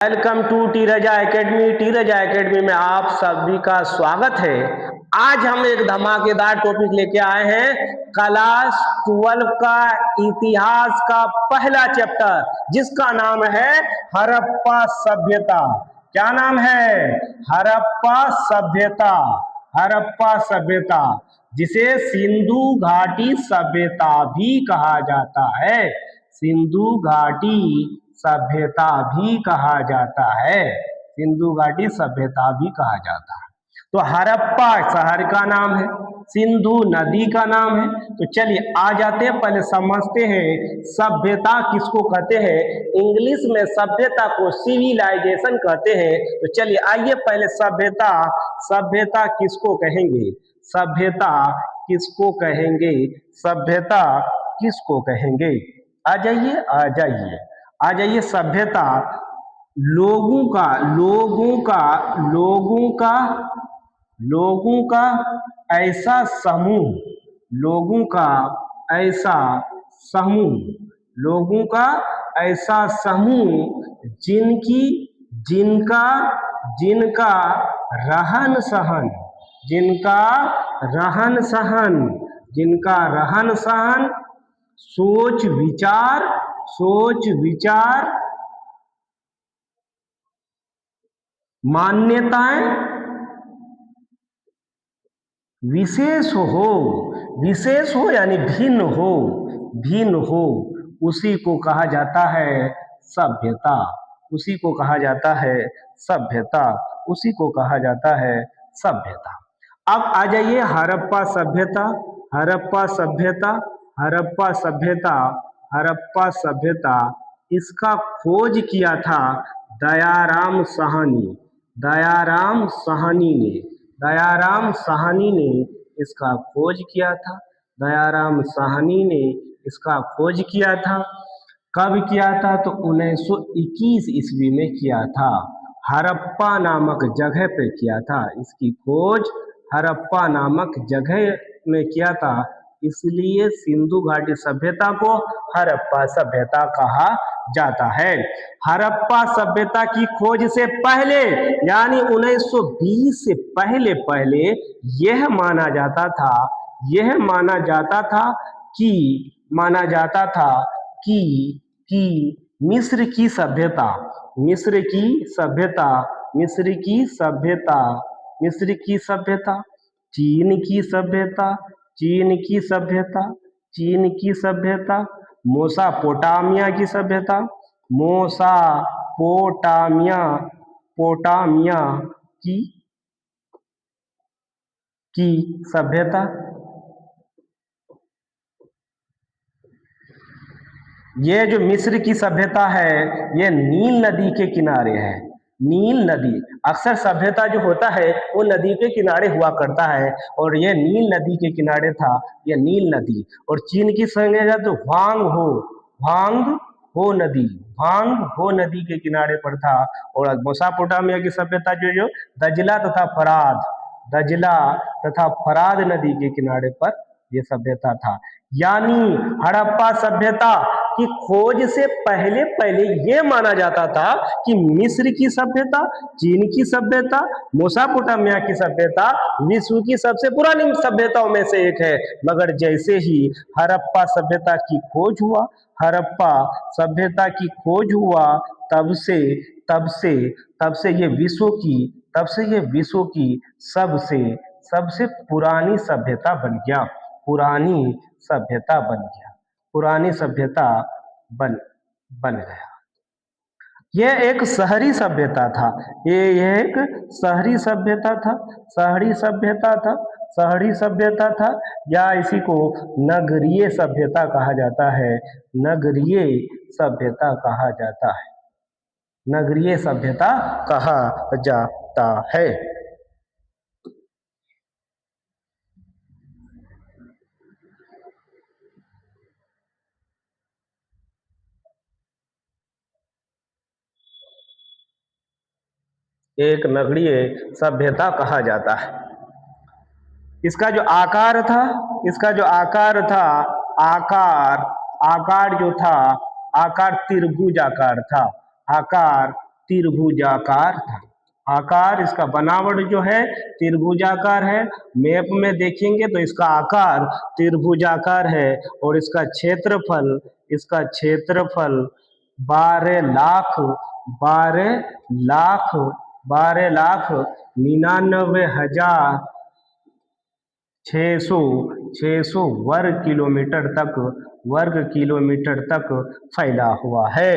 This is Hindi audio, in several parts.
Welcome to T Raza Academy. T Raza Academy में आप सभी का स्वागत है। आज हम एक धमाकेदार टॉपिक लेके आए हैं, क्लास 12 का इतिहास का पहला चैप्टर, जिसका नाम है हड़प्पा सभ्यता। क्या नाम है? हड़प्पा सभ्यता। हड़प्पा सभ्यता, जिसे सिंधु घाटी सभ्यता भी कहा जाता है। सिंधु घाटी सभ्यता भी कहा जाता है। सिंधु घाटी सभ्यता भी कहा जाता है। तो हड़प्पा शहर का नाम है, सिंधु नदी का नाम है। तो चलिए आ जाते हैं, पहले समझते हैं सभ्यता किसको कहते हैं। इंग्लिश में सभ्यता को सिविलाइजेशन कहते हैं। तो चलिए आइए, पहले सभ्यता, सभ्यता किसको कहेंगे? सभ्यता किसको कहेंगे? सभ्यता किसको कहेंगे? आ जाइए, आ जाइए, आ जाइए। सभ्यता लोगों का ऐसा समूह, लोगों का ऐसा समूह, लोगों का ऐसा समूह जिनका रहन सहन, जिनका रहन सहन, सोच विचार, मान्यताएं विशेष हो यानी भिन्न हो, उसी को कहा जाता है सभ्यता। उसी को कहा जाता है सभ्यता। उसी को कहा जाता है सभ्यता। अब आ जाइए हड़प्पा सभ्यता। हड़प्पा सभ्यता, हड़प्पा सभ्यता, हड़प्पा सभ्यता, इसका खोज किया था दयाराम साहनी। दयाराम साहनी ने इसका खोज किया था। दयाराम साहनी ने इसका खोज किया था। कब किया था? तो 1921 ईस्वी में किया था। हड़प्पा नामक जगह पे किया था। इसकी खोज हड़प्पा नामक जगह में किया था, इसलिए सिंधु घाटी सभ्यता को हड़प्पा सभ्यता कहा जाता है। हड़प्पा सभ्यता की खोज से पहले यानी 1920 से पहले यह माना जाता था कि मिस्र की सभ्यता, चीन की सभ्यता, मोसापोटामिया की सभ्यता, ये जो मिस्र की सभ्यता है, ये नील नदी के किनारे है। नील नदी, अक्सर सभ्यता जो होता है वो नदी के किनारे हुआ करता है, और ये नील नदी के किनारे था, ये नील नदी। और चीन की संज्ञा तो भांग हो नदी के किनारे पर था। और मेसोपोटामिया की सभ्यता जो दजला तथा फराद नदी के किनारे पर यह सभ्यता था। यानी हड़प्पा सभ्यता की खोज से पहले ये माना जाता था कि मिस्र की सभ्यता, चीन की सभ्यता, मेसोपोटामिया की सभ्यता विश्व की सबसे पुरानी सभ्यताओं में से एक है। मगर जैसे ही हड़प्पा सभ्यता की खोज हुआ, तब से ये विश्व की सबसे पुरानी सभ्यता बन गया। पुरानी सभ्यता बन गया। यह एक शहरी सभ्यता था। यह एक शहरी सभ्यता था, या इसी को नगरीय सभ्यता कहा जाता है। नगरीय सभ्यता कहा जाता है। एक नगरीय सभ्यता कहा जाता है। इसका जो आकार था, आकार जो था, आकार त्रिभुज आकार था। आकार त्रिभुजाकार था। आकार इसका बनावट जो है त्रिभुजाकार है। मैप में देखेंगे तो इसका आकार त्रिभुजाकार है और इसका क्षेत्रफल 12,99,600 वर्ग किलोमीटर तक फैला हुआ है।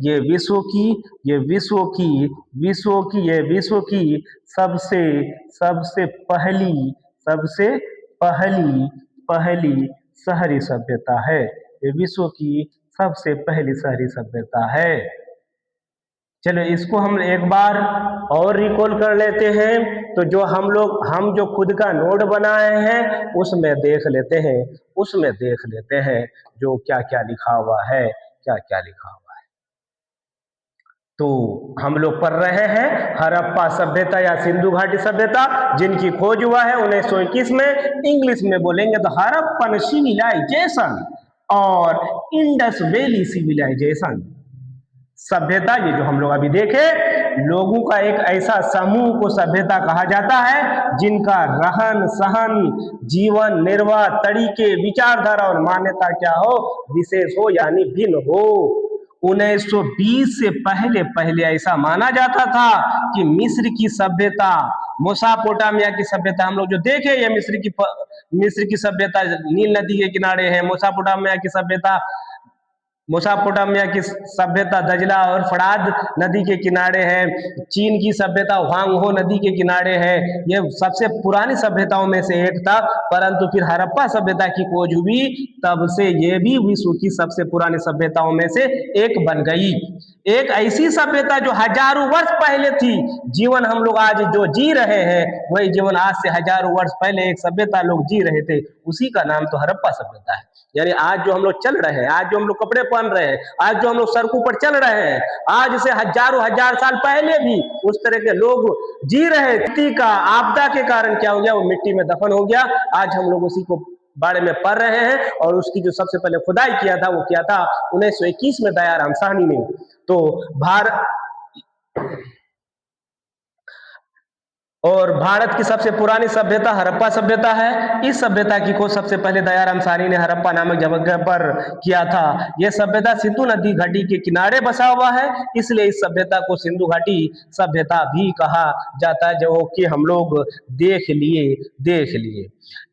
ये विश्व की सबसे पहली शहरी सभ्यता है। ये विश्व की सबसे पहली शहरी सभ्यता है। चलो इसको हम एक बार और रिकॉल कर लेते हैं। तो जो हम जो खुद का नोट बनाए हैं उसमें देख लेते हैं जो क्या क्या लिखा हुआ है। तो हम लोग पढ़ रहे हैं हड़प्पा सभ्यता या सिंधु घाटी सभ्यता, जिनकी खोज हुआ है 1921 में। इंग्लिश में बोलेंगे तो हड़प्पन सिविलाइजेशन और इंडस वैली सिविलाइजेशन सभ्यता। ये जो हम लोग अभी देखे, लोगों का एक ऐसा समूह को सभ्यता कहा जाता है जिनका रहन सहन, जीवन निर्वाह तरीके, विचारधारा और मान्यता क्या हो, विशेष हो यानी भिन्न हो। 1920 से पहले ऐसा माना जाता था कि मिस्र की सभ्यता, मेसोपोटामिया की सभ्यता हम लोग जो देखे, ये मिस्र की सभ्यता नील नदी के किनारे है। मेसोपोटामिया की सभ्यता दजला और फरात नदी के किनारे है। चीन की सभ्यता ह्वांग हो नदी के किनारे है। ये सबसे पुरानी सभ्यताओं में से एक था, परंतु फिर हड़प्पा सभ्यता की खोज हुई, तब से ये भी विश्व की सबसे पुरानी सभ्यताओं में से एक बन गई। एक ऐसी सभ्यता जो हजारों वर्ष पहले थी। जीवन हम लोग आज जो जी रहे हैं वही जीवन आज से हजारों वर्ष पहले एक सभ्यता लोग जी रहे थे, उसी का नाम तो हड़प्पा सभ्यता है। यानी आज जो हम लोग चल रहे हैं, आज जो हम लोग कपड़े पहन रहे हैं, आज जो हम लोग सड़कों पर चल रहे हैं, आज से हजार साल पहले भी उस तरह के लोग जी रहे थे। का आपदा के कारण क्या हो गया, वो मिट्टी में दफन हो गया। आज हम लोग उसी को बारे में पढ़ रहे हैं। और उसकी जो सबसे पहले खुदाई किया था वो किया था 1921 में दयाराम साहनी ने। तो भारत की सबसे पुरानी सभ्यता हड़प्पा सभ्यता है। इस सभ्यता की खोज सबसे पहले दयाराम साहनी ने हड़प्पा नामक जगह पर किया था। यह सभ्यता सिंधु नदी घाटी के किनारे बसा हुआ है, इसलिए इस सभ्यता को सिंधु घाटी सभ्यता भी कहा जाता है, जो कि हम लोग देख लिए।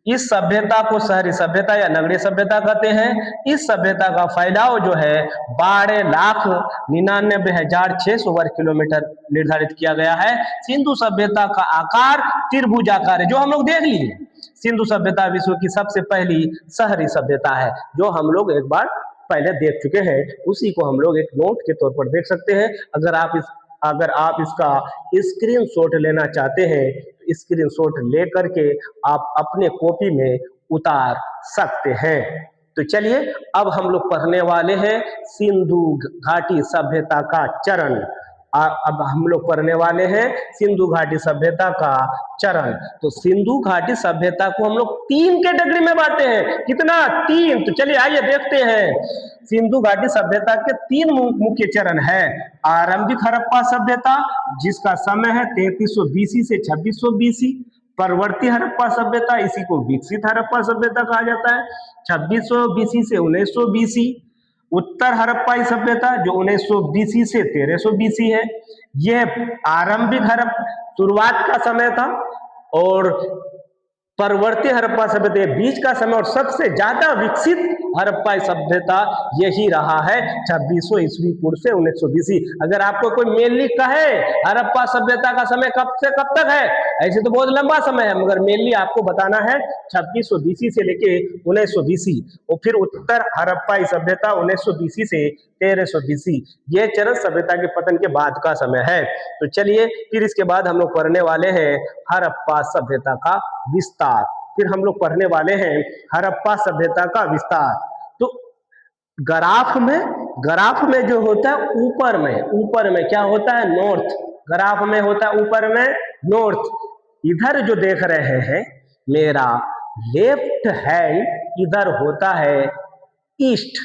इस सभ्यता को शहरी सभ्यता या नगरीय सभ्यता कहते हैं। इस सभ्यता का फैलाव जो है 12,99,600 वर्ग किलोमीटर निर्धारित किया गया है। सिंधु सभ्यता का आकार त्रिभुजाकार है, जो हम लोग देख लिए। सिंधु सभ्यता विश्व की सबसे पहली शहरी सभ्यता है, जो हम लोग एक बार पहले देख चुके हैं। उसी को हम लोग एक नोट के तौर पर देख सकते हैं। अगर आप इसका स्क्रीनशॉट लेना चाहते हैं, स्क्रीनशॉट लेकर के आप अपने कॉपी में उतार सकते हैं। तो चलिए अब हम लोग पढ़ने वाले हैं सिंधु घाटी सभ्यता का चरण। अब हम लोग पढ़ने वाले हैं सिंधु घाटी सभ्यता का चरण। तो सिंधु घाटी सभ्यता को हम लोग 3 कैटेगरी में बांटते हैं। कितना? 3। तो चलिए आइए देखते हैं। सिंधु घाटी सभ्यता के 3 मुख्य चरण है। आरंभिक हड़प्पा सभ्यता, जिसका समय है 3300 BC से 2600 BC। परवर्ती हड़प्पा सभ्यता, इसी को विकसित हड़प्पा सभ्यता कहा जाता है, 2600 BC से 1900 BC। उत्तर हड़प्पाई सभ्यता जो 1900 BC से 1300 BC है। यह आरंभिक शुरुआत का समय था। और परवर्ती हड़प्पा सभ्यता बीच का समय, और सबसे ज्यादा विकसित हड़प्पाई सभ्यता यही रहा है 2600 ईस्वी पूर्व से 1900 BC। अगर आपको कोई मेनली कहे हड़प्पा सभ्यता का समय कब से कब तक है, ऐसे तो बहुत लंबा समय है, मगर मेनली आपको बताना है 2600 BC से लेके 1900 BC। और फिर उत्तर हड़प्पाई सभ्यता 1900 BC से 1300 BC। यह चरण सभ्यता के पतन के बाद का समय है। तो चलिए फिर इसके बाद हम लोग पढ़ने वाले हैं हड़प्पा सभ्यता का विस्तार। फिर हम लोग पढ़ने वाले हैं हड़प्पा सभ्यता का विस्तार। तो ग्राफ में जो होता है ऊपर में क्या होता है? नॉर्थ। ग्राफ में होता है ऊपर में नॉर्थ। इधर जो देख रहे हैं मेरा लेफ्ट हैंड, इधर होता है ईस्ट।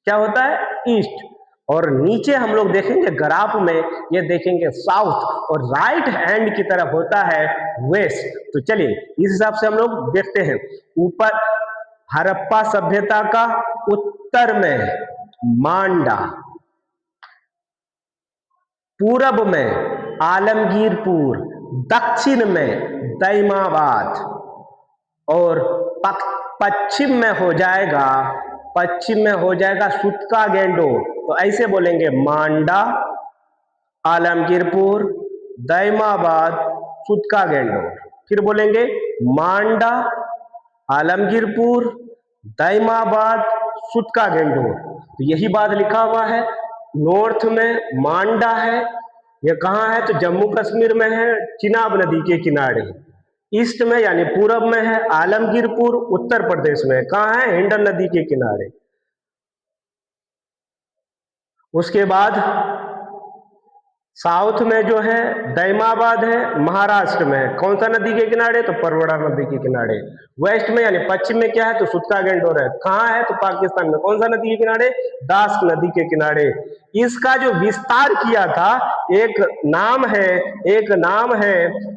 क्या होता है? ईस्ट। और नीचे हम लोग देखेंगे ग्राफ में, ये देखेंगे साउथ और राइट हैंड की तरफ होता है वेस्ट। तो चलिए इस हिसाब से हम लोग देखते हैं। ऊपर हड़प्पा सभ्यता का उत्तर में मांडा, पूरब में आलमगीरपुर, दक्षिण में दैमाबाद और पश्चिम में हो जाएगा सुतका गेंडोर। तो ऐसे बोलेंगे मांडा, आलमगीरपुर, दैमाबाद, सुतका गेंडोर। फिर बोलेंगे मांडा, आलमगीरपुर, दैमाबाद, सुतका गेंडोर। तो यही बात लिखा हुआ है। नॉर्थ में मांडा है, ये कहाँ है? तो जम्मू कश्मीर में है, चिनाब नदी के किनारे। ईस्ट में यानी पूरब में है आलमगीरपुर, उत्तर प्रदेश में। कहाँ है? हिंडन नदी के किनारे। उसके बाद साउथ में जो है दैमाबाद है, महाराष्ट्र में। कौन सा नदी के किनारे? तो परवड़ा नदी के किनारे। वेस्ट में यानी पश्चिम में क्या है? तो सुतका गेंडोर है। कहाँ है? तो पाकिस्तान में। कौन सा नदी के किनारे? दास नदी के किनारे। इसका जो विस्तार किया था, एक नाम है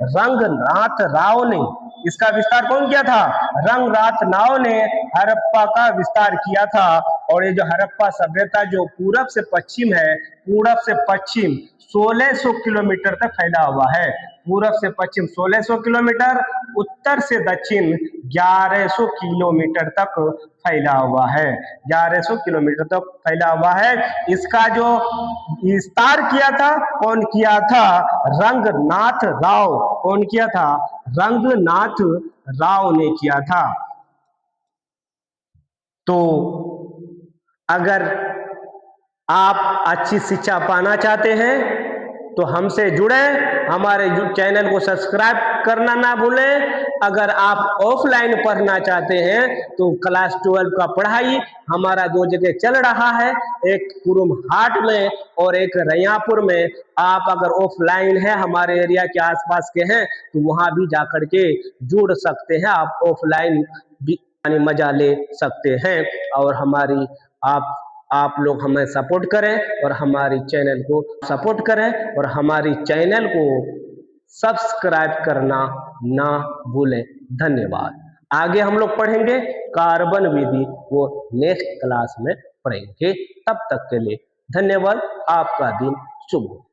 रंगनाथ राव ने। इसका विस्तार कौन किया था? रंगनाथ राव ने हड़प्पा का विस्तार किया था। और ये जो हड़प्पा सभ्यता जो पूरब से पश्चिम है, पूरब से पश्चिम 1600 किलोमीटर तक फैला हुआ है। पूरब से पश्चिम 1600 किलोमीटर, उत्तर से दक्षिण 1100 किलोमीटर तक फैला हुआ है। 1100 किलोमीटर तक फैला हुआ है। इसका जो विस्तार किया था, कौन किया था? रंगनाथ राव। कौन किया था? रंगनाथ राव ने किया था। तो अगर आप अच्छी शिक्षा पाना चाहते हैं तो हमसे जुड़े, हमारे चैनल को सब्सक्राइब करना ना भूलें। अगर आप ऑफलाइन पढ़ना चाहते हैं तो क्लास 12 का पढ़ाई हमारा 2 जगह चल रहा है, एक कुरुम हाट में और एक रैयापुर में। आप अगर ऑफलाइन है, हमारे एरिया के आसपास के हैं, तो वहां भी जाकर के जुड़ सकते हैं। आप ऑफलाइन भी मजा ले सकते हैं। और हमारी आप लोग हमें सपोर्ट करें और हमारी चैनल को सपोर्ट करें और हमारी चैनल को सब्सक्राइब करना ना भूलें। धन्यवाद। आगे हम लोग पढ़ेंगे कार्बन विधि, वो नेक्स्ट क्लास में पढ़ेंगे। तब तक के लिए धन्यवाद। आपका दिन शुभ हो।